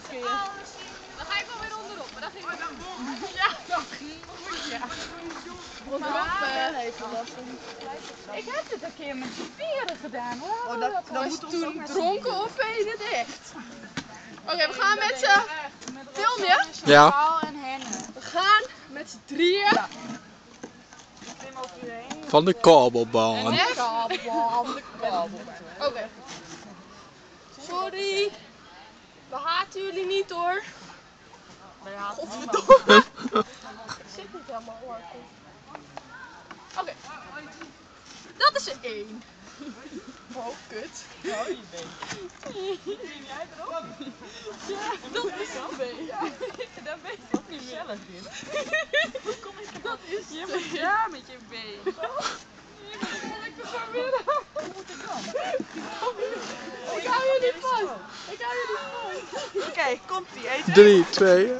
keer. Dan ga ik wel weer onderop, maar dat ging wel. Ja, dat ging onderop heeft dat. Ik heb dit een keer met z'n vieren gedaan hoor. Oh, dat Was toen dronken of weet je het echt? Oké, we gaan met z'n... Film je? Ja. Paul en Henne. We gaan met z'n drieën. Klim over je heen. Van de kabelbaan. Echt? Kabel. Oké. Sorry. We haten jullie niet hoor. Godverdomme. Ik zit niet helemaal lekker. Oké. Dat is er 1. Oh, kut. Oh, je bent. Klim jij erop? Ja, dat is er 2. Dat weet ik ook niet meer. Zelf dit. Hoe kom ik Dat is je moet daar met je been. Je moet wel lekker zo weer. Hoe moet ik dan? Ik hou jullie vast. Ik hou jullie vast. Oké, komt ie. 1, 2. 3, 2.